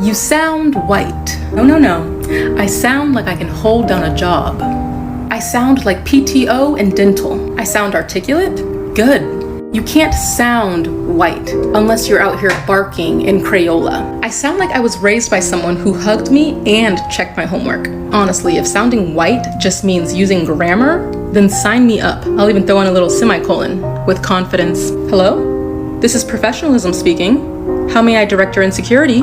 You sound white. No. I sound like I can hold down a job. I sound like PTO and dental. I sound articulate? Good. You can't sound white unless you're out here barking in Crayola. I sound like I was raised by someone who hugged me and checked my homework. Honestly, if sounding white just means using grammar, then sign me up. I'll even throw in a little semicolon with confidence. Hello? This is professionalism speaking. How may I direct your insecurity?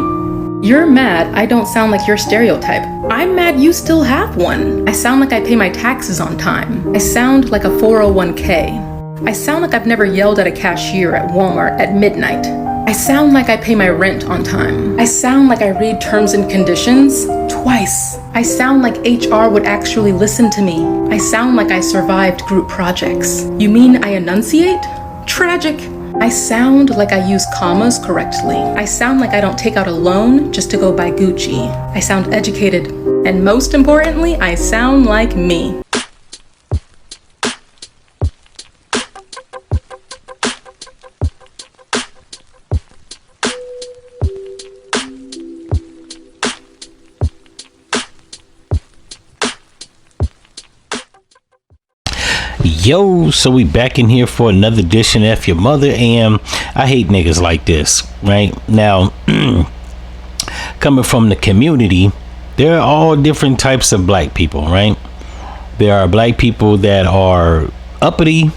You're mad I don't sound like your stereotype. I'm mad you still have one. I sound like I pay my taxes on time. I sound like a 401k. I sound like I've never yelled at a cashier at Walmart at midnight. I sound like I pay my rent on time. I sound like I read terms and conditions twice. I sound like HR would actually listen to me. I sound like I survived group projects. You mean I enunciate? Tragic. I sound like I use commas correctly. I sound like I don't take out a loan just to go buy Gucci. I sound educated. And most importantly, I sound like me. Yo, so we back in here for another edition of F-ya-Motha, and I hate niggas like this, right? Now, coming from the community, there are all different types of black people, right? There are black people that are uppity.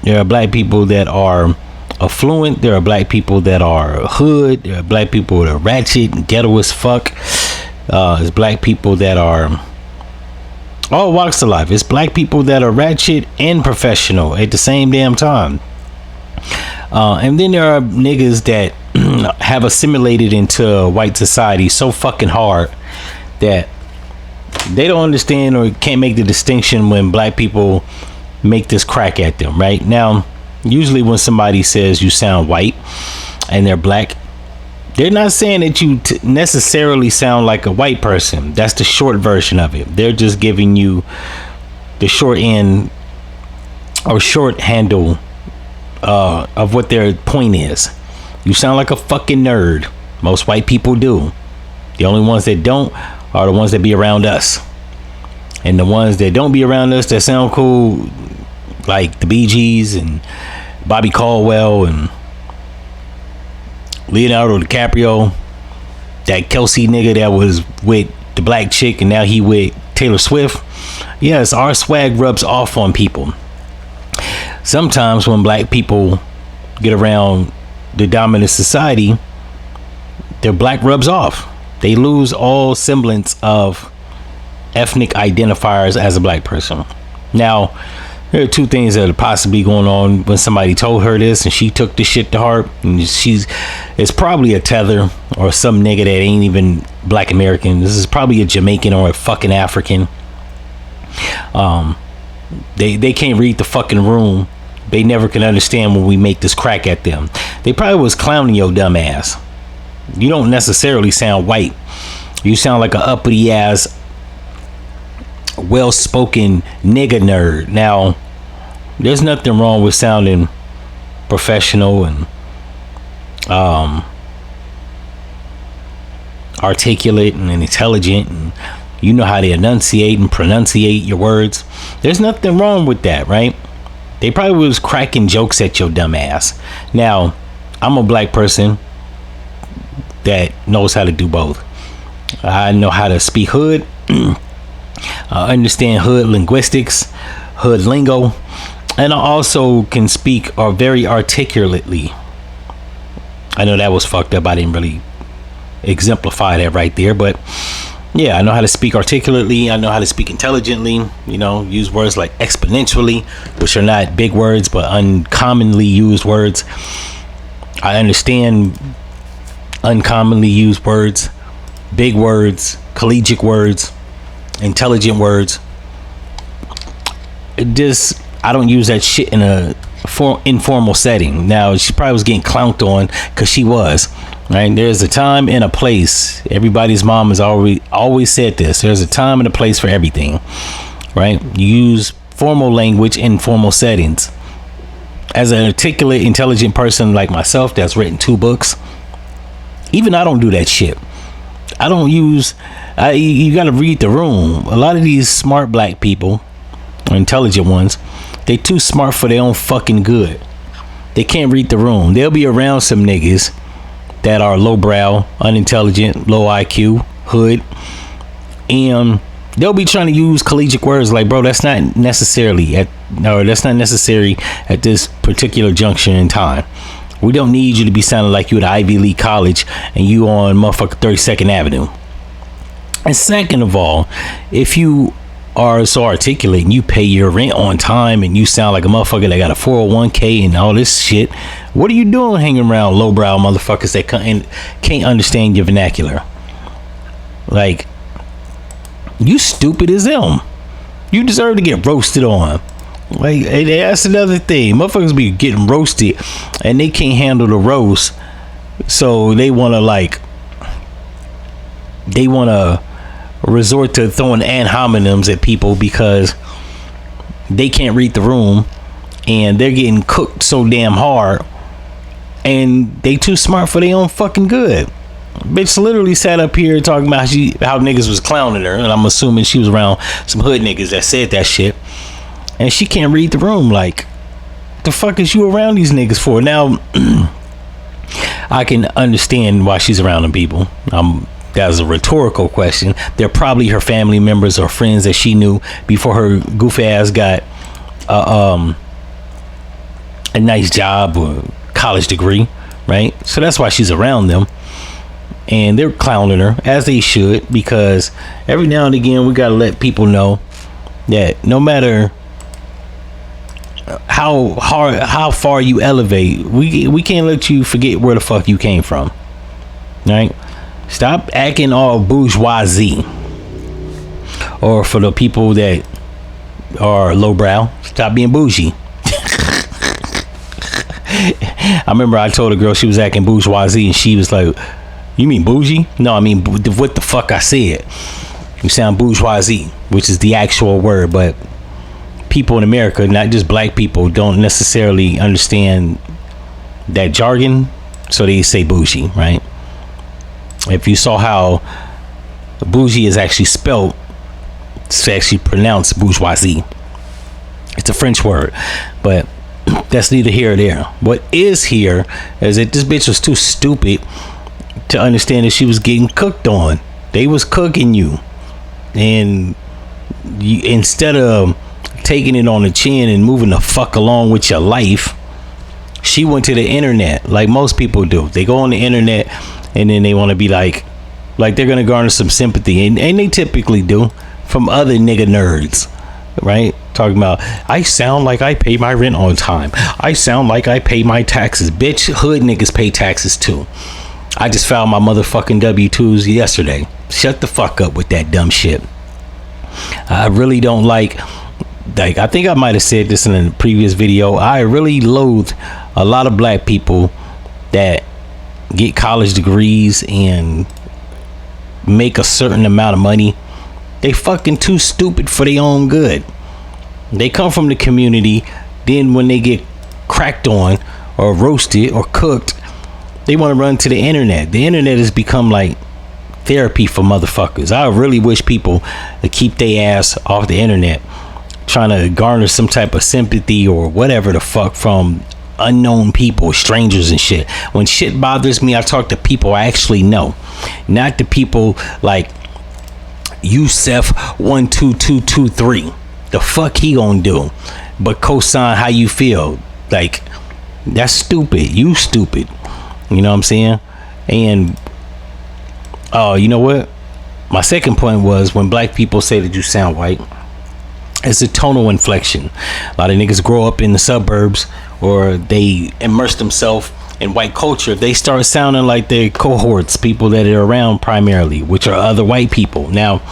There are black people that are affluent. There are black people that are hood. There are black people that are ratchet and ghetto as fuck. There's black people that are all walks of life. It's black people that are ratchet and professional at the same damn time. And then there are niggas that have assimilated into white society so fucking hard that they don't understand or can't make the distinction when black people make this crack at them. Right now, usually when somebody says you sound white and they're black, they're not saying that you necessarily sound like a white person. That's the short version of it. They're just giving you the short end or short handle of what their point is. You sound like a fucking nerd. Most white people do. The only ones that don't are the ones that be around us. And the ones that don't be around us that sound cool, like the Bee Gees and Bobby Caldwell and Leonardo DiCaprio, that Kelsey nigga that was with the black chick and now he with Taylor Swift. Yes, our swag rubs off on people. Sometimes when black people get around the dominant society, their black rubs off. They lose all semblance of ethnic identifiers as a black person. Now, there are two things that are possibly going on when somebody told her this and she took this shit to heart. And it's probably a tether or some nigga that ain't even black American. This is probably a Jamaican or a fucking African. They can't read the fucking room. They never can understand when we make this crack at them. They probably was clowning your dumb ass. You don't necessarily sound white. You sound like an uppity ass, well-spoken nigga nerd. Now, there's nothing wrong with sounding professional and articulate and intelligent, and you know how to enunciate and pronunciate your words. There's nothing wrong with that, right? They probably was cracking jokes at your dumb ass. Now, I'm a black person that knows how to do both. I know how to speak hood. I understand hood linguistics, hood lingo, and I also can speak very articulately. I know that was fucked up. I didn't really exemplify that right there, but yeah, I know how to speak articulately. I know how to speak intelligently, use words like exponentially, which are not big words, but uncommonly used words. I understand uncommonly used words, big words, collegiate words, intelligent words. I don't use that shit in a informal setting. Now, she probably was getting clowned on because she was, right? There's a time and a place. Everybody's mom has always said this. There's a time and a place for everything, right? You use formal language in formal settings. As an articulate, intelligent person like myself that's written 2 books, Even I don't do that shit. I don't use. You got to read the room. A lot of these smart black people, intelligent ones, they too smart for their own fucking good. They can't read the room. They'll be around some niggas that are lowbrow, unintelligent, low IQ, hood, and they'll be trying to use collegiate words like, bro, that's not necessary at this particular junction in time. We don't need you to be sounding like you at Ivy League college and you on motherfucker 32nd Avenue. And second of all, if you are so articulate and you pay your rent on time and you sound like a motherfucker that got a 401k and all this shit, what are you doing hanging around lowbrow motherfuckers that can't understand your vernacular? Like, you stupid as them. You deserve to get roasted on. Like, that's another thing. Motherfuckers be getting roasted and they can't handle the roast, so they want to resort to throwing ad hominems at people because they can't read the room and they're getting cooked so damn hard and they too smart for their own fucking good. Bitch literally sat up here talking about how niggas was clowning her, and I'm assuming she was around some hood niggas that said that shit, and she can't read the room. Like, the fuck is you around these niggas for? Now I can understand why she's around them people. That was a rhetorical question. They're probably her family members or friends that she knew before her goofy ass got a nice job or college degree, right? So that's why she's around them. And they're clowning her, as they should, because every now and again we gotta let people know that no matter how far you elevate, we can't let you forget where the fuck you came from, right? Stop acting all bourgeoisie. Or for the people that are lowbrow, stop being bougie. I remember I told a girl she was acting bourgeoisie and she was like, you mean bougie? No, I mean what the fuck I said. You sound bourgeoisie, which is the actual word, but people in America, not just black people, don't necessarily understand that jargon, so they say bougie, right? If you saw how bougie is actually spelled, it's actually pronounced bourgeoisie. It's a French word, but that's neither here or there. What is here is that this bitch was too stupid to understand that she was getting cooked on. They was cooking you, and you, instead of taking it on the chin and moving the fuck along with your life, she went to the internet like most people do. They go on the internet and then they want to be like they're gonna garner some sympathy, and they typically do, from other nigga nerds, right? Talking about, I sound like I pay my rent on time, I sound like I pay my taxes. Bitch, hood niggas pay taxes too. I just filed my motherfucking W-2s yesterday. Shut the fuck up with that dumb shit. I really don't like I think I might have said this in a previous video, I really loathe a lot of black people that get college degrees and make a certain amount of money. They fucking too stupid for their own good. They come from the community, then when they get cracked on or roasted or cooked, they want to run to the internet. The internet has become like therapy for motherfuckers. I really wish people to keep their ass off the internet trying to garner some type of sympathy or whatever the fuck from unknown people, strangers and shit. When shit bothers me, I talk to people I actually know, not to people like Yusef 12223. The fuck he gonna do but cosign how you feel? Like, that's stupid. You stupid. You know what I'm saying? And you know what, my second point was, when black people say that you sound white, it's a tonal inflection. A lot of niggas grow up in the suburbs or they immerse themselves in white culture. They start sounding like their cohorts, people that are around primarily, which are other white people. Now,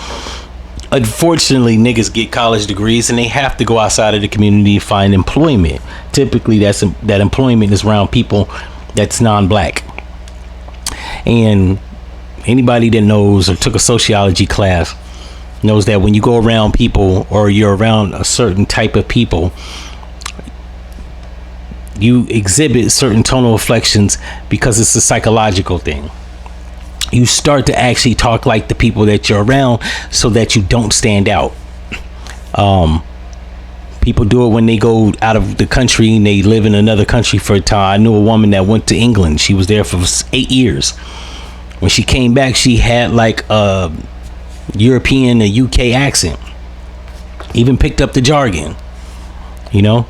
unfortunately, niggas get college degrees and they have to go outside of the community to find employment. Typically, that employment is around people that's non-black. And anybody that knows or took a sociology class knows that when you go around people or you're around a certain type of people, you exhibit certain tonal inflections because it's a psychological thing. you start to actually talk like the people that you're around so that you don't stand out. People do it when they go out of the country and they live in another country for a time. I knew a woman that went to England. She was there for 8 years. When she came back, she had like a European, a UK accent. Even picked up the jargon, you know.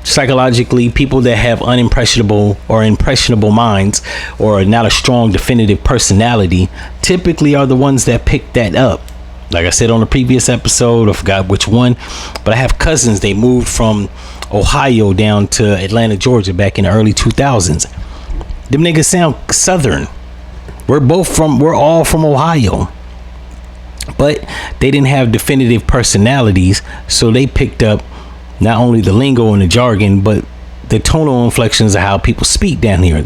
Psychologically, people that have unimpressionable or impressionable minds or not a strong definitive personality typically are the ones that pick that up. Like I said on the previous episode, I forgot which one, but I have cousins. They moved from Ohio down to Atlanta, Georgia back in the early 2000s. Them niggas sound Southern. We're all from Ohio, but they didn't have definitive personalities, so they picked up not only the lingo and the jargon, but the tonal inflections of how people speak down here.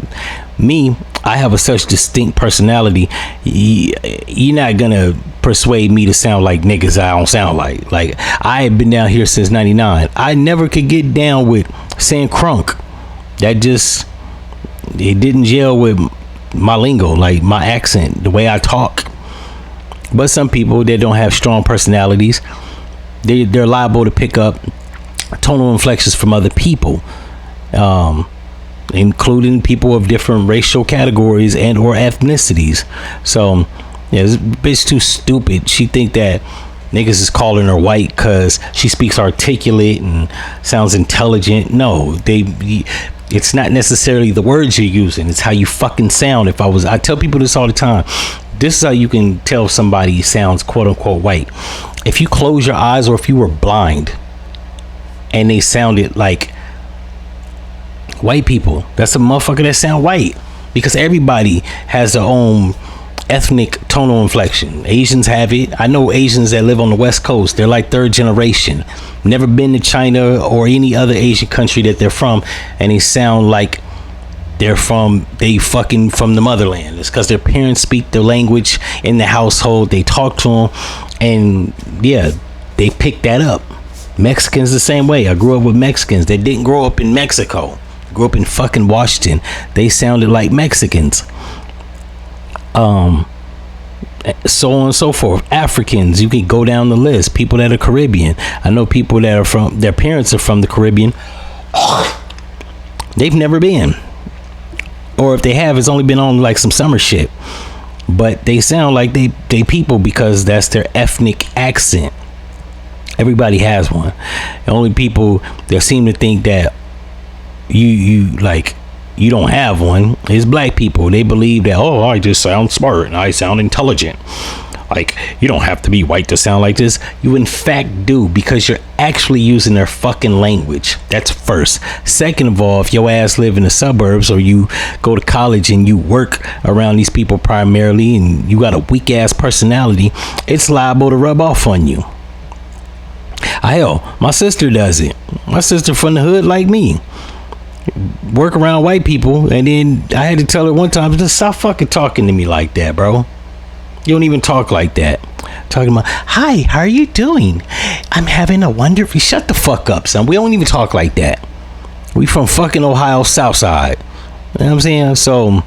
Me, I have a such distinct personality. You're not gonna persuade me to sound like niggas I don't sound like. Like, I have been down here since 99. I never could get down with saying crunk. It didn't gel with my lingo, like my accent, the way I talk. But some people that don't have strong personalities, they're liable to pick up tonal inflections from other people, including people of different racial categories and or ethnicities. So yeah, this bitch too stupid. She think that niggas is calling her white because she speaks articulate and sounds intelligent. No, it's not necessarily the words you're using, it's how you fucking sound. I tell people this all the time. This is how you can tell somebody sounds quote unquote white. If you close your eyes, or if you were blind and they sounded like white people, that's a motherfucker that sound white, because everybody has their own ethnic tonal inflection. Asians have it. I know Asians that live on the West Coast. They're like third generation, never been to China or any other Asian country that they're from, and they sound like they fucking from the motherland. It's because their parents speak the language in the household. They talk to them, and yeah, they pick that up. Mexicans the same way. I grew up with Mexicans that didn't grow up in Mexico, grew up in fucking Washington. They sounded like Mexicans. So on and so forth. Africans, you can go down the list. People that are Caribbean. I know people that are from, their parents are from the Caribbean. They've never been, or if they have, it's only been on like some summer shit, but they sound like they people because that's their ethnic accent. Everybody has one. The only people that seem to think that you don't have one is black people. They believe that, oh, I just sound smart and I sound intelligent. Like, you don't have to be white to sound like this. You in fact do, because you're actually using their fucking language. That's first. Second of all, if your ass live in the suburbs, or you go to college and you work around these people primarily, and you got a weak ass personality, it's liable to rub off on you. Hell, my sister does it. My sister from the hood like me. Work around white people, and then I had to tell her one time, just stop fucking talking to me like that, bro. You don't even talk like that. Talking about, hi, how are you doing? I'm having a wonderful... Shut the fuck up, son. We don't even talk like that. We from fucking Ohio South Side. You know what I'm saying? So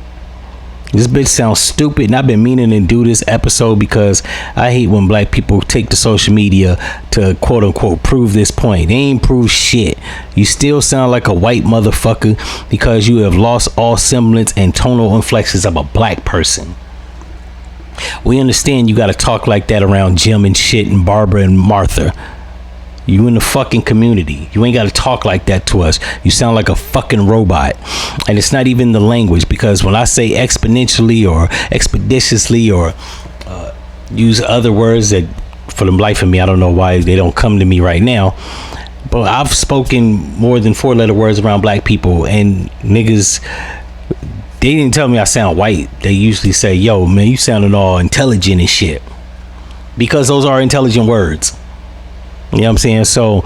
this bitch sounds stupid, and I've been meaning to do this episode because I hate when black people take to social media to quote unquote prove this point. They ain't prove shit. You still sound like a white motherfucker because you have lost all semblance and tonal inflections of a black person. We understand you got to talk like that around Jim and shit and Barbara and Martha. You in the fucking community. You ain't got to talk like that to us. You sound like a fucking robot. And it's not even the language, because when I say exponentially or expeditiously or use other words that, for the life of me, I don't know why they don't come to me right now, but I've spoken more than 4-letter words around black people, and niggas, they didn't tell me I sound white. They usually say, yo, man, you sounding all intelligent and shit, because those are intelligent words. You know what I'm saying? So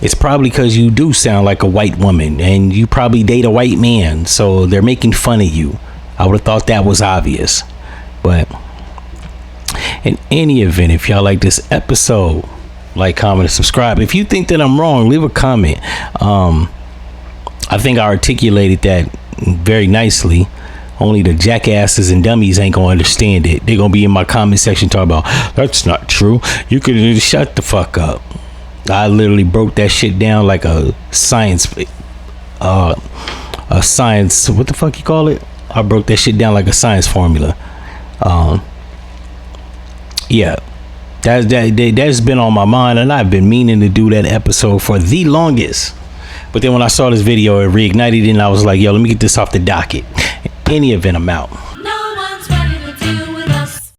it's probably because you do sound like a white woman, and you probably date a white man, so they're making fun of you. I would have thought that was obvious. But in any event, if y'all like this episode, like, comment, and subscribe. If you think that I'm wrong, leave a comment. I think I articulated that very nicely Only the jackasses and dummies ain't gonna understand it. They're gonna be in my comment section talking about, that's not true. You could shut the fuck up. I literally broke that shit down like a science, what the fuck you call it? I broke that shit down like a science formula. Yeah, that's been on my mind, and I've been meaning to do that episode for the longest. But then when I saw this video, it reignited, and I was like, yo, let me get this off the docket. In any event, I'm out.